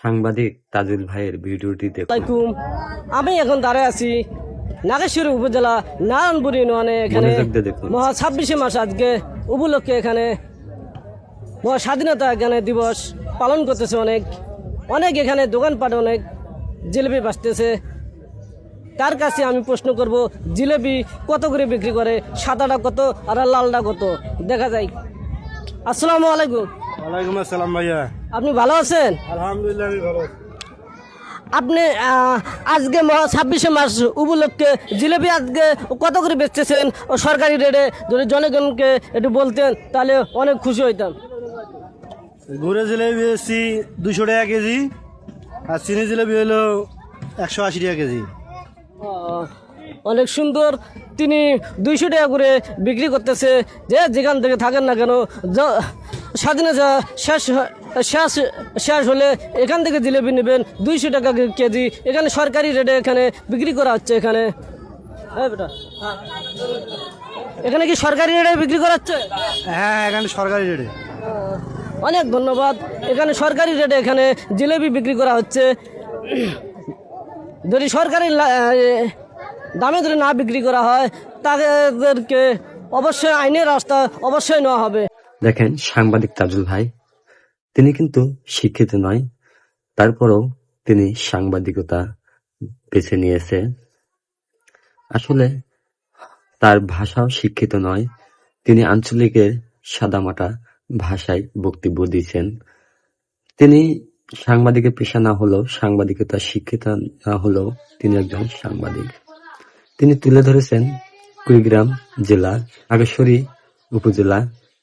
সাংবাদিক তাজুল ভাইয়ের ভিডিওটি দেখুন। আসসালামাইকুম। আমি এখন দাঁড়ায় আছি নাগেশ্বরী উপজেলা নারায়ণপুর ইউনিয়নে। এখানে মনোযোগ দিয়ে দেখুন। মহা 26শে মাস আজকে উপলক্ষে এখানে মহা স্বাধীনতা এখানে দিবস পালন করতেছে। অনেক এখানে দোকানপাট অনেক জিলেপি বাঁচতেছে। তার কাছে আমি প্রশ্ন করব, জিলেপি কত করে বিক্রি করে? সাদাটা কত আর লালটা কত? দেখা যায়। আসসালামু আলাইকুম। ওয়ালাইকুম আসসালাম ভাইয়া। আপনি ভালো আছেন? আলহামদুলিল্লাহ আমি ভালো আছি। আপনি আজকে মহা 26শে মাস উপলক্ষে জিলেপি আজকে কত করে বেচতেছেন সরকারি রেটে? যদি জনগণকে একটু বলতেন তাহলে অনেক খুশি হইতাম। গুড়ে জিলেবি বেশি 200 টাকা কেজি, আর চিনি জিলেবি হলো 180 টাকা কেজি। অনেক সুন্দর। তিনি 200 টাকা করে বিক্রি করতেছে। যেখান থেকে থাকেন না কেন, স্বাধীনতা শেষ হলে এখান থেকে জিলেপি নেবেন 200 টাকা কেজি। এখানে সরকারি রেটে এখানে বিক্রি করা হচ্ছে। এখানে বেটা, এখানে কি সরকারি রেটে বিক্রি করা হচ্ছে? হ্যাঁ, এখানে সরকারি রেটে। অনেক ধন্যবাদ। এখানে সরকারি রেটে এখানে জিলেপি বিক্রি করা হচ্ছে। যদি সরকারি দামে যদি না বিক্রি করা হয় তাদেরকে অবশ্যই আইনের রাস্তা অবশ্যই নেওয়া হবে। দেখেন, সাংবাদিক তাজুল ভাই তিনি কিন্তু শিক্ষিত নয়, তারপরেও তিনি সাংবাদিকতা বেছে নিয়েছে। আসলে তার ভাষাও শিক্ষিত নয়, তিনি আঞ্চলিকের সাদামাটা ভাষায় বক্তব্য দিয়েছেন। তিনি সাংবাদিকের পেশা না হলেও, সাংবাদিকতা শিক্ষিত না হলেও তিনি একজন সাংবাদিক। তিনি তুলে ধরেছেন কুড়িগ্রাম জেলা নাগেশ্বরী উপজেলা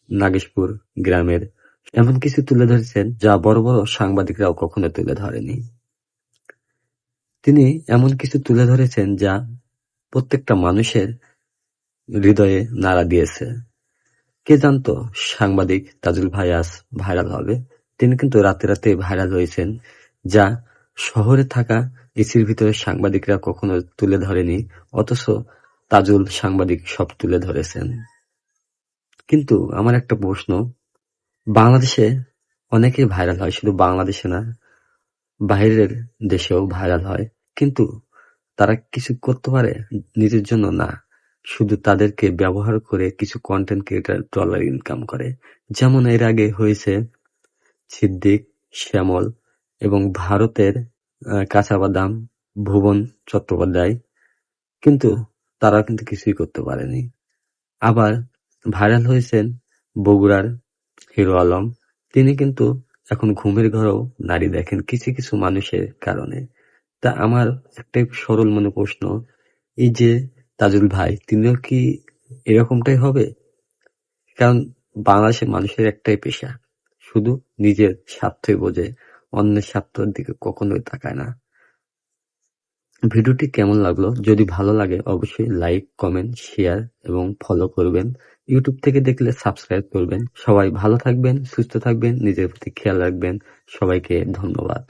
নাগেশপুর গ্রামের এমন কিছু তুলে ধরেছেন যা বড় বড় সাংবাদিকরাও কখনো তুলে ধরেনি। তিনি এমন কিছু তুলে ধরেছেন যা প্রত্যেকটা মানুষের হৃদয়ে নাড়া দিয়েছে। কে জানতো সাংবাদিক তাজুল ভাই আজ ভাইরাল হবে? তিনি কিন্তু রাতে রাতে ভাইরাল হয়েছেন, যা শহরে থাকা এসির ভিতরে সাংবাদিকরা কখনো তুলে ধরেনি, অথচ তাজুল সাংবাদিক সব তুলে ধরেছেন। কিন্তু আমার একটা প্রশ্ন, বাংলাদেশে অনেকেই ভাইরাল হয়, শুধু বাংলাদেশে না, বাইরের দেশেও ভাইরাল হয়, কিন্তু তারা কিছু করতে পারে নিজের জন্য না, শুধু তাদেরকে ব্যবহার করে কিছু কন্টেন্ট ক্রিয়েটর ডলার ইনকাম করে। যেমন এর আগে হয়েছে সিদ্দিক, শ্যামল এবং ভারতের কাঁচাবাদাম ভুবন চট্টোপাধ্যায়, কিন্তু তারা কিন্তু কিছুই করতে পারেনি। আবার ভাইরাল হয়েছেন বগুড়ার হিরো আলম, তিনি কিন্তু এখন ঘুমের ঘরেও নারী দেখেন কিছু কিছু মানুষের কারণে। তা আমার একটাই সরল মনে প্রশ্ন, এই যে তাজুল ভাই, তিনিও কি এরকমটাই হবে? কারণ বাংলাদেশের মানুষের একটাই পেশা, শুধু নিজের স্বার্থই বোঝে, অন্যের স্বার্থের দিকে কখনোই তাকায় না। ভিডিওটি কেমন লাগলো? যদি ভালো লাগে অবশ্যই লাইক, কমেন্ট, শেয়ার এবং ফলো করবেন। ইউটিউব থেকে দেখলে সাবস্ক্রাইব করবেন। সবাই ভালো থাকবেন, সুস্থ থাকবেন, নিজের প্রতি খেয়াল রাখবেন। সবাইকে ধন্যবাদ।